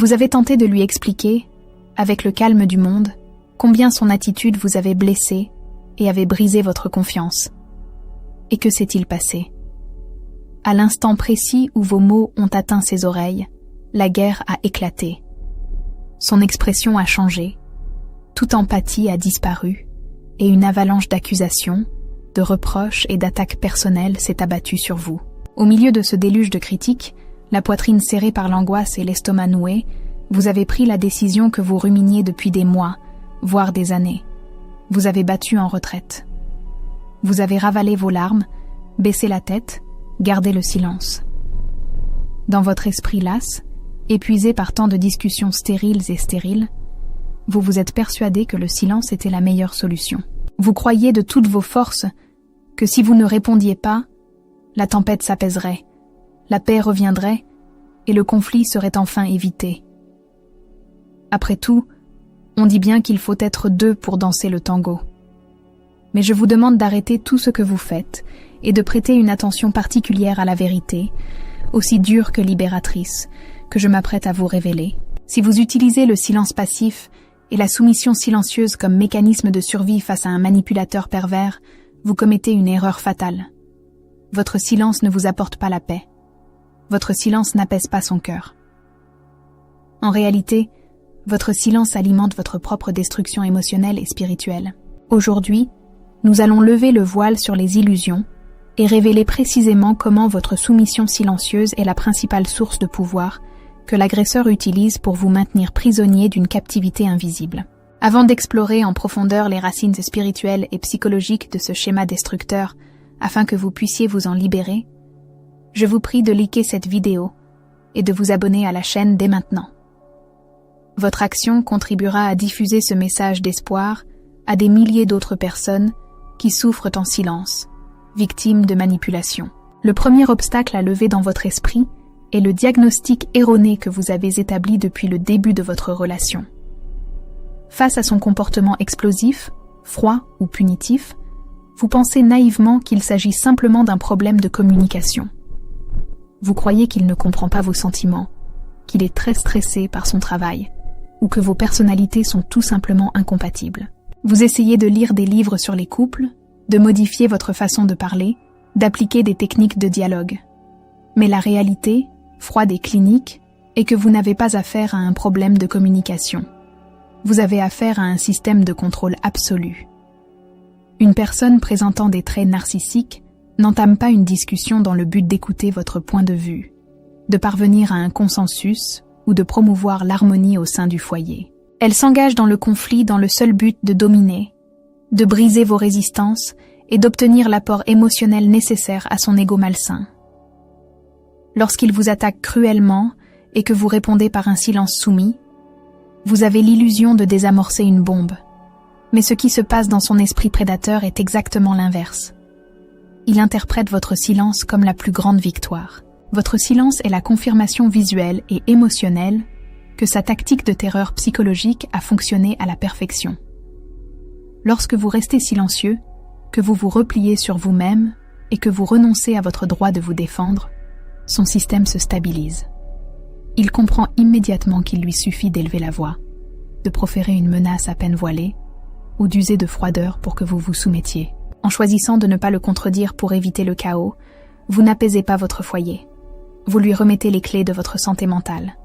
Vous avez tenté de lui expliquer, avec le calme du monde, combien son attitude vous avait blessé et avait brisé votre confiance. Et que s'est-il passé? À l'instant précis où vos mots ont atteint ses oreilles, la guerre a éclaté. Son expression a changé, toute empathie a disparu, et une avalanche d'accusations, de reproches et d'attaques personnelles s'est abattue sur vous. Au milieu de ce déluge de critiques, la poitrine serrée par l'angoisse et l'estomac noué, vous avez pris la décision que vous ruminiez depuis des mois, voire des années. Vous avez battu en retraite. Vous avez ravalé vos larmes, baissé la tête, gardé le silence. Dans votre esprit las, épuisé par tant de discussions stériles et stériles, vous vous êtes persuadé que le silence était la meilleure solution. Vous croyiez de toutes vos forces que si vous ne répondiez pas, la tempête s'apaiserait, la paix reviendrait et le conflit serait enfin évité. Après tout, on dit bien qu'il faut être deux pour danser le tango. Mais je vous demande d'arrêter tout ce que vous faites et de prêter une attention particulière à la vérité, aussi dure que libératrice, que je m'apprête à vous révéler. Si vous utilisez le silence passif et la soumission silencieuse comme mécanisme de survie face à un manipulateur pervers, vous commettez une erreur fatale. Votre silence ne vous apporte pas la paix. Votre silence n'apaise pas son cœur. En réalité, votre silence alimente votre propre destruction émotionnelle et spirituelle. Aujourd'hui, nous allons lever le voile sur les illusions et révéler précisément comment votre soumission silencieuse est la principale source de pouvoir que l'agresseur utilise pour vous maintenir prisonnier d'une captivité invisible. Avant d'explorer en profondeur les racines spirituelles et psychologiques de ce schéma destructeur afin que vous puissiez vous en libérer, je vous prie de liker cette vidéo et de vous abonner à la chaîne dès maintenant. Votre action contribuera à diffuser ce message d'espoir à des milliers d'autres personnes qui souffrent en silence, victimes de manipulation. Le premier obstacle à lever dans votre esprit est le diagnostic erroné que vous avez établi depuis le début de votre relation. Face à son comportement explosif, froid ou punitif, vous pensez naïvement qu'il s'agit simplement d'un problème de communication. Vous croyez qu'il ne comprend pas vos sentiments, qu'il est très stressé par son travail, ou que vos personnalités sont tout simplement incompatibles. Vous essayez de lire des livres sur les couples, de modifier votre façon de parler, d'appliquer des techniques de dialogue. Mais la réalité, froide et clinique, est que vous n'avez pas affaire à un problème de communication. Vous avez affaire à un système de contrôle absolu. Une personne présentant des traits narcissiques n'entame pas une discussion dans le but d'écouter votre point de vue, de parvenir à un consensus ou de promouvoir l'harmonie au sein du foyer. Elle s'engage dans le conflit dans le seul but de dominer, de briser vos résistances et d'obtenir l'apport émotionnel nécessaire à son ego malsain. Lorsqu'il vous attaque cruellement et que vous répondez par un silence soumis, vous avez l'illusion de désamorcer une bombe. Mais ce qui se passe dans son esprit prédateur est exactement l'inverse. Il interprète votre silence comme la plus grande victoire. Votre silence est la confirmation visuelle et émotionnelle que sa tactique de terreur psychologique a fonctionné à la perfection. Lorsque vous restez silencieux, que vous vous repliez sur vous-même et que vous renoncez à votre droit de vous défendre, son système se stabilise. Il comprend immédiatement qu'il lui suffit d'élever la voix, de proférer une menace à peine voilée, ou d'user de froideur pour que vous vous soumettiez. En choisissant de ne pas le contredire pour éviter le chaos, vous n'apaisez pas votre foyer. Vous lui remettez les clés de votre santé mentale.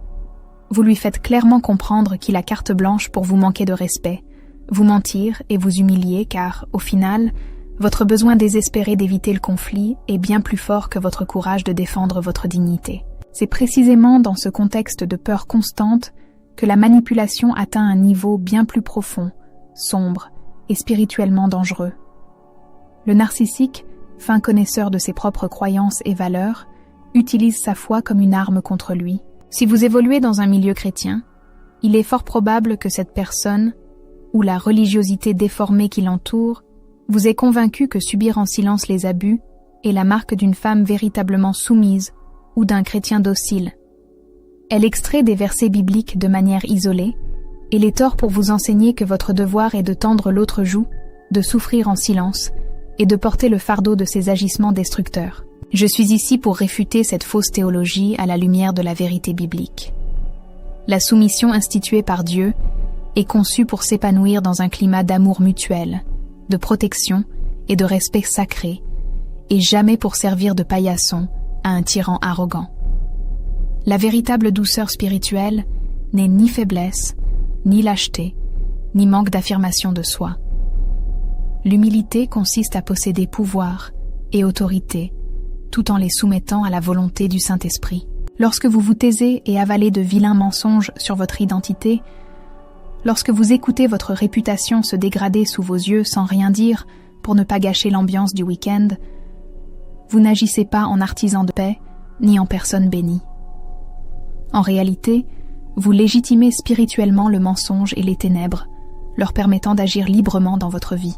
Vous lui faites clairement comprendre qu'il a carte blanche pour vous manquer de respect, vous mentir et vous humilier car, au final, votre besoin désespéré d'éviter le conflit est bien plus fort que votre courage de défendre votre dignité. C'est précisément dans ce contexte de peur constante que la manipulation atteint un niveau bien plus profond, sombre et spirituellement dangereux. Le narcissique, fin connaisseur de ses propres croyances et valeurs, utilise sa foi comme une arme contre lui. Si vous évoluez dans un milieu chrétien, il est fort probable que cette personne, ou la religiosité déformée qui l'entoure, vous ait convaincu que subir en silence les abus est la marque d'une femme véritablement soumise ou d'un chrétien docile. Elle extrait des versets bibliques de manière isolée et les tord pour vous enseigner que votre devoir est de tendre l'autre joue, de souffrir en silence et de porter le fardeau de ses agissements destructeurs. Je suis ici pour réfuter cette fausse théologie à la lumière de la vérité biblique. La soumission instituée par Dieu est conçue pour s'épanouir dans un climat d'amour mutuel, de protection et de respect sacré, et jamais pour servir de paillasson à un tyran arrogant. La véritable douceur spirituelle n'est ni faiblesse, ni lâcheté, ni manque d'affirmation de soi. L'humilité consiste à posséder pouvoir et autorité, tout en les soumettant à la volonté du Saint-Esprit. Lorsque vous vous taisez et avalez de vilains mensonges sur votre identité, lorsque vous écoutez votre réputation se dégrader sous vos yeux sans rien dire pour ne pas gâcher l'ambiance du week-end, vous n'agissez pas en artisan de paix ni en personne bénie. En réalité, vous légitimez spirituellement le mensonge et les ténèbres, leur permettant d'agir librement dans votre vie.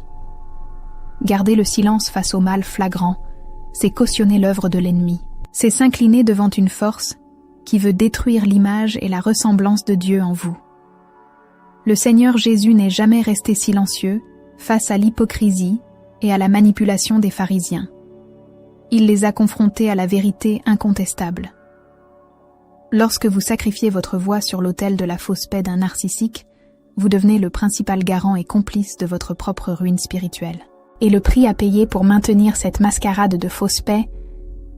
Garder le silence face au mal flagrant, c'est cautionner l'œuvre de l'ennemi. C'est s'incliner devant une force qui veut détruire l'image et la ressemblance de Dieu en vous. Le Seigneur Jésus n'est jamais resté silencieux face à l'hypocrisie et à la manipulation des pharisiens. Il les a confrontés à la vérité incontestable. Lorsque vous sacrifiez votre voix sur l'autel de la fausse paix d'un narcissique, vous devenez le principal garant et complice de votre propre ruine spirituelle. Et le prix à payer pour maintenir cette mascarade de fausse paix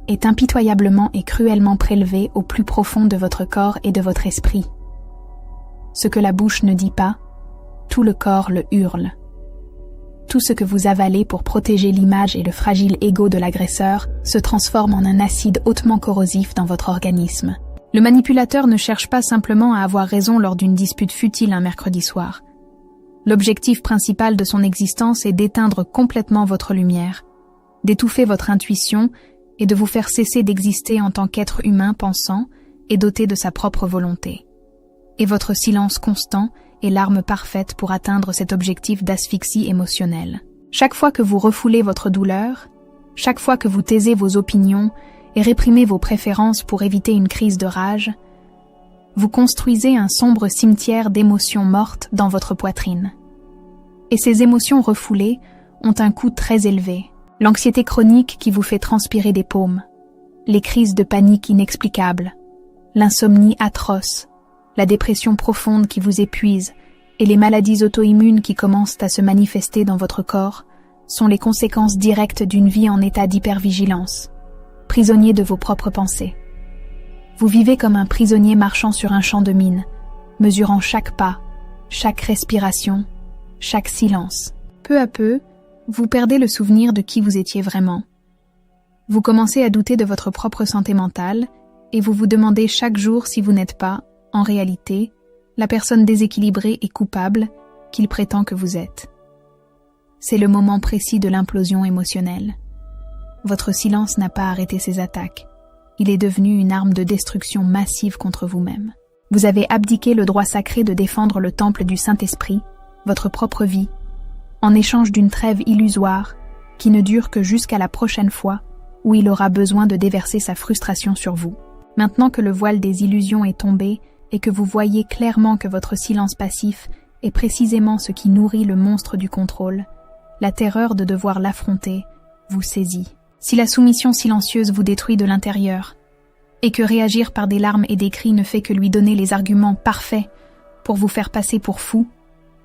est impitoyablement et cruellement prélevé au plus profond de votre corps et de votre esprit. Ce que la bouche ne dit pas, tout le corps le hurle. Tout ce que vous avalez pour protéger l'image et le fragile ego de l'agresseur se transforme en un acide hautement corrosif dans votre organisme. Le manipulateur ne cherche pas simplement à avoir raison lors d'une dispute futile un mercredi soir. L'objectif principal de son existence est d'éteindre complètement votre lumière, d'étouffer votre intuition et de vous faire cesser d'exister en tant qu'être humain pensant et doté de sa propre volonté. Et votre silence constant est l'arme parfaite pour atteindre cet objectif d'asphyxie émotionnelle. Chaque fois que vous refoulez votre douleur, chaque fois que vous taisez vos opinions et réprimez vos préférences pour éviter une crise de rage, vous construisez un sombre cimetière d'émotions mortes dans votre poitrine. Et ces émotions refoulées ont un coût très élevé. L'anxiété chronique qui vous fait transpirer des paumes, les crises de panique inexplicables, l'insomnie atroce, la dépression profonde qui vous épuise et les maladies auto-immunes qui commencent à se manifester dans votre corps sont les conséquences directes d'une vie en état d'hypervigilance, prisonnier de vos propres pensées. Vous vivez comme un prisonnier marchant sur un champ de mines, mesurant chaque pas, chaque respiration, chaque silence. Peu à peu, vous perdez le souvenir de qui vous étiez vraiment. Vous commencez à douter de votre propre santé mentale et vous vous demandez chaque jour si vous n'êtes pas, en réalité, la personne déséquilibrée et coupable qu'il prétend que vous êtes. C'est le moment précis de l'implosion émotionnelle. Votre silence n'a pas arrêté ses attaques. Il est devenu une arme de destruction massive contre vous-même. Vous avez abdiqué le droit sacré de défendre le temple du Saint-Esprit, votre propre vie, en échange d'une trêve illusoire qui ne dure que jusqu'à la prochaine fois où il aura besoin de déverser sa frustration sur vous. Maintenant que le voile des illusions est tombé et que vous voyez clairement que votre silence passif est précisément ce qui nourrit le monstre du contrôle, la terreur de devoir l'affronter vous saisit. Si la soumission silencieuse vous détruit de l'intérieur, et que réagir par des larmes et des cris ne fait que lui donner les arguments parfaits pour vous faire passer pour fou,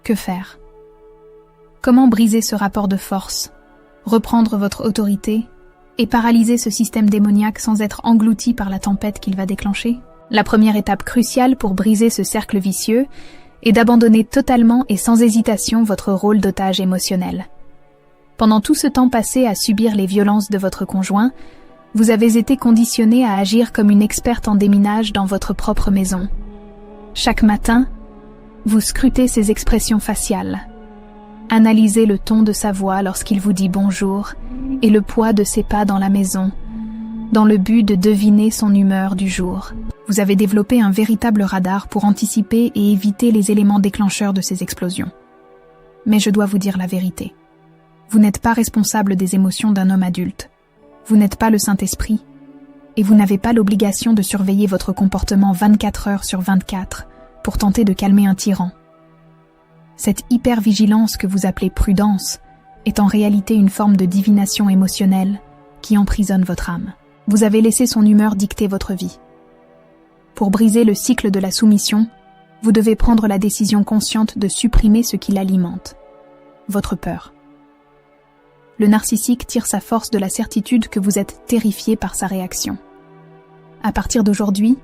que faire ? Comment briser ce rapport de force, reprendre votre autorité et paralyser ce système démoniaque sans être englouti par la tempête qu'il va déclencher ? La première étape cruciale pour briser ce cercle vicieux est d'abandonner totalement et sans hésitation votre rôle d'otage émotionnel. Pendant tout ce temps passé à subir les violences de votre conjoint, vous avez été conditionné à agir comme une experte en déminage dans votre propre maison. Chaque matin, vous scrutez ses expressions faciales. Analysez le ton de sa voix lorsqu'il vous dit bonjour et le poids de ses pas dans la maison, dans le but de deviner son humeur du jour. Vous avez développé un véritable radar pour anticiper et éviter les éléments déclencheurs de ces explosions. Mais je dois vous dire la vérité. Vous n'êtes pas responsable des émotions d'un homme adulte. Vous n'êtes pas le Saint-Esprit. Et vous n'avez pas l'obligation de surveiller votre comportement 24 heures sur 24 pour tenter de calmer un tyran. Cette hypervigilance que vous appelez prudence est en réalité une forme de divination émotionnelle qui emprisonne votre âme. Vous avez laissé son humeur dicter votre vie. Pour briser le cycle de la soumission, Vous devez prendre la décision consciente de supprimer ce qui l'alimente, votre peur. Le narcissique tire sa force de la certitude que vous êtes terrifié par sa réaction. À partir d'aujourd'hui,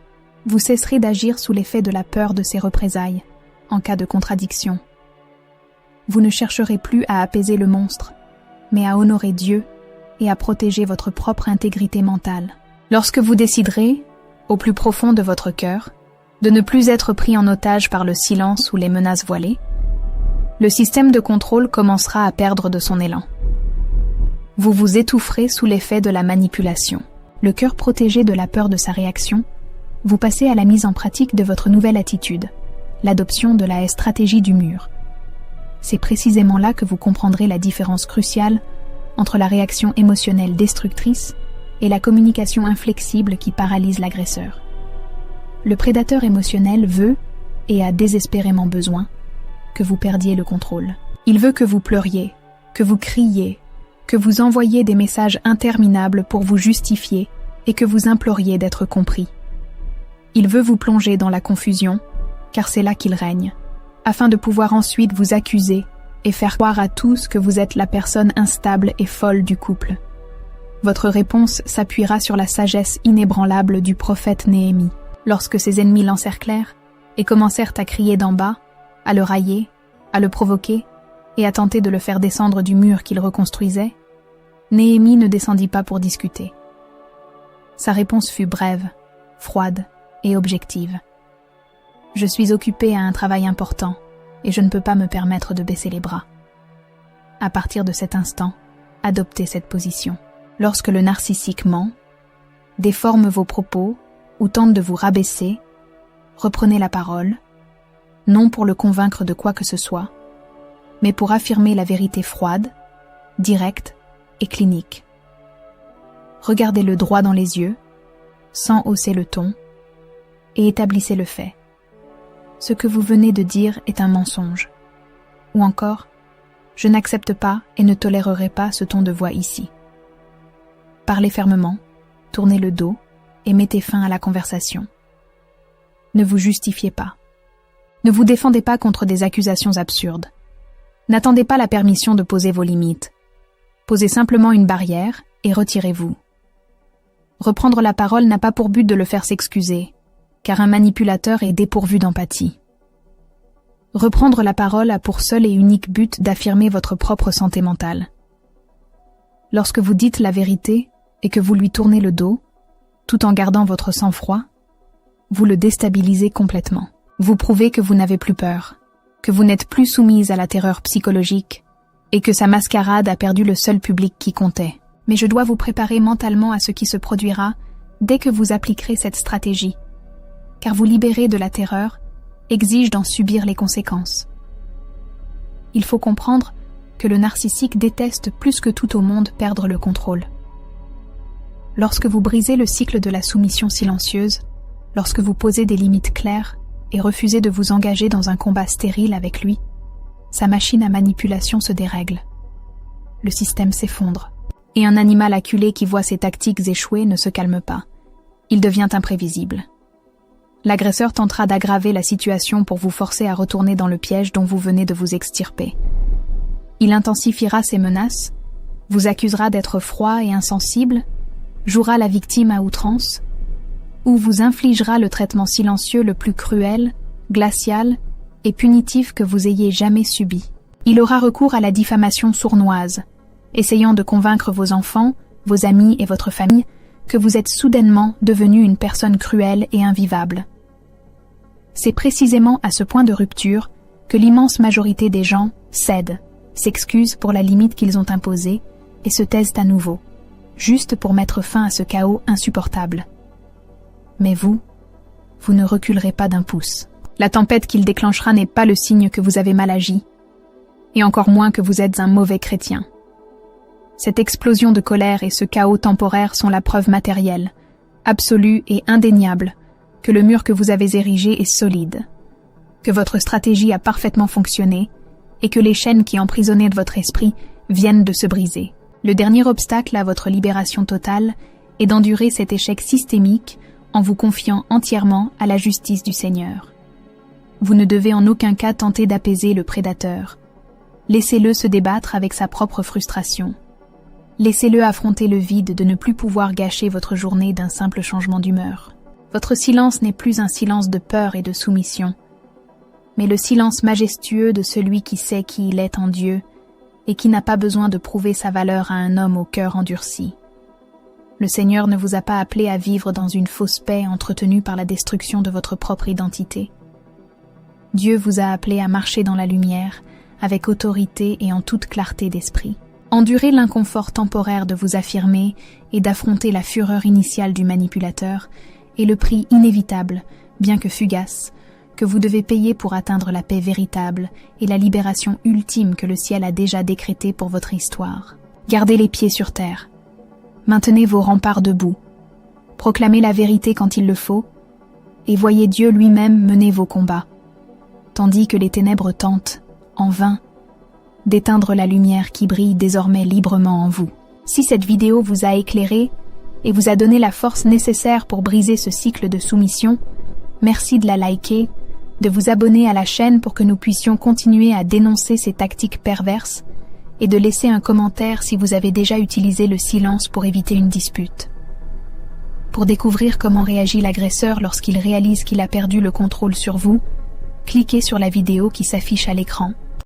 vous cesserez d'agir sous l'effet de la peur de ses représailles, en cas de contradiction. Vous ne chercherez plus à apaiser le monstre, mais à honorer Dieu et à protéger votre propre intégrité mentale. Lorsque vous déciderez, au plus profond de votre cœur, de ne plus être pris en otage par le silence ou les menaces voilées, le système de contrôle commencera à perdre de son élan. Vous vous étoufferez sous l'effet de la manipulation. Le cœur protégé de la peur de sa réaction, vous passez à la mise en pratique de votre nouvelle attitude, l'adoption de la stratégie du mur. C'est précisément là que vous comprendrez la différence cruciale entre la réaction émotionnelle destructrice et la communication inflexible qui paralyse l'agresseur. Le prédateur émotionnel veut, et a désespérément besoin, que vous perdiez le contrôle. Il veut que vous pleuriez, que vous criez, que vous envoyiez des messages interminables pour vous justifier et que vous imploriez d'être compris. Il veut vous plonger dans la confusion, car c'est là qu'il règne, afin de pouvoir ensuite vous accuser et faire croire à tous que vous êtes la personne instable et folle du couple. Votre réponse s'appuiera sur la sagesse inébranlable du prophète Néhémie. Lorsque ses ennemis l'encerclèrent et commencèrent à crier d'en bas, à le railler, à le provoquer et à tenter de le faire descendre du mur qu'il reconstruisait, Néhémie ne descendit pas pour discuter. Sa réponse fut brève, froide et objective. « Je suis occupé à un travail important et je ne peux pas me permettre de baisser les bras. » À partir de cet instant, adoptez cette position. Lorsque le narcissique ment, déforme vos propos ou tente de vous rabaisser, reprenez la parole, non pour le convaincre de quoi que ce soit, mais pour affirmer la vérité froide, directe et clinique. Regardez-le droit dans les yeux, sans hausser le ton, et établissez le fait. Ce que vous venez de dire est un mensonge. Ou encore, je n'accepte pas et ne tolérerai pas ce ton de voix ici. Parlez fermement, tournez le dos et mettez fin à la conversation. Ne vous justifiez pas. Ne vous défendez pas contre des accusations absurdes. N'attendez pas la permission de poser vos limites. Posez simplement une barrière et retirez-vous. Reprendre la parole n'a pas pour but de le faire s'excuser, car un manipulateur est dépourvu d'empathie. Reprendre la parole a pour seul et unique but d'affirmer votre propre santé mentale. Lorsque vous dites la vérité et que vous lui tournez le dos, tout en gardant votre sang-froid, vous le déstabilisez complètement. Vous prouvez que vous n'avez plus peur, que vous n'êtes plus soumise à la terreur psychologique et que sa mascarade a perdu le seul public qui comptait. Mais je dois vous préparer mentalement à ce qui se produira dès que vous appliquerez cette stratégie, car vous libérer de la terreur exige d'en subir les conséquences. Il faut comprendre que le narcissique déteste plus que tout au monde perdre le contrôle. Lorsque vous brisez le cycle de la soumission silencieuse, lorsque vous posez des limites claires et refusez de vous engager dans un combat stérile avec lui, sa machine à manipulation se dérègle. Le système s'effondre. Et un animal acculé qui voit ses tactiques échouer ne se calme pas. Il devient imprévisible. L'agresseur tentera d'aggraver la situation pour vous forcer à retourner dans le piège dont vous venez de vous extirper. Il intensifiera ses menaces, vous accusera d'être froid et insensible, jouera la victime à outrance, ou vous infligera le traitement silencieux le plus cruel, glacial et punitif que vous ayez jamais subi. Il aura recours à la diffamation sournoise, essayant de convaincre vos enfants, vos amis et votre famille que vous êtes soudainement devenu une personne cruelle et invivable. C'est précisément à ce point de rupture que l'immense majorité des gens cèdent, s'excusent pour la limite qu'ils ont imposée et se taisent à nouveau, juste pour mettre fin à ce chaos insupportable. Mais vous ne reculerez pas d'un pouce. La tempête qu'il déclenchera n'est pas le signe que vous avez mal agi, et encore moins que vous êtes un mauvais chrétien. Cette explosion de colère et ce chaos temporaire sont la preuve matérielle, absolue et indéniable, que le mur que vous avez érigé est solide, que votre stratégie a parfaitement fonctionné et que les chaînes qui emprisonnaient votre esprit viennent de se briser. Le dernier obstacle à votre libération totale est d'endurer cet échec systémique en vous confiant entièrement à la justice du Seigneur. Vous ne devez en aucun cas tenter d'apaiser le prédateur. Laissez-le se débattre avec sa propre frustration. Laissez-le affronter le vide de ne plus pouvoir gâcher votre journée d'un simple changement d'humeur. Votre silence n'est plus un silence de peur et de soumission, mais le silence majestueux de celui qui sait qui il est en Dieu et qui n'a pas besoin de prouver sa valeur à un homme au cœur endurci. Le Seigneur ne vous a pas appelé à vivre dans une fausse paix entretenue par la destruction de votre propre identité. Dieu vous a appelé à marcher dans la lumière, avec autorité et en toute clarté d'esprit. Endurez l'inconfort temporaire de vous affirmer et d'affronter la fureur initiale du manipulateur est le prix inévitable, bien que fugace, que vous devez payer pour atteindre la paix véritable et la libération ultime que le ciel a déjà décrétée pour votre histoire. Gardez les pieds sur terre. Maintenez vos remparts debout. Proclamez la vérité quand il le faut, et voyez Dieu lui-même mener vos combats, tandis que les ténèbres tentent, en vain, d'éteindre la lumière qui brille désormais librement en vous. Si cette vidéo vous a éclairé et vous a donné la force nécessaire pour briser ce cycle de soumission, merci de la liker, de vous abonner à la chaîne pour que nous puissions continuer à dénoncer ces tactiques perverses et de laisser un commentaire si vous avez déjà utilisé le silence pour éviter une dispute. Pour découvrir comment réagit l'agresseur lorsqu'il réalise qu'il a perdu le contrôle sur vous, cliquez sur la vidéo qui s'affiche à l'écran.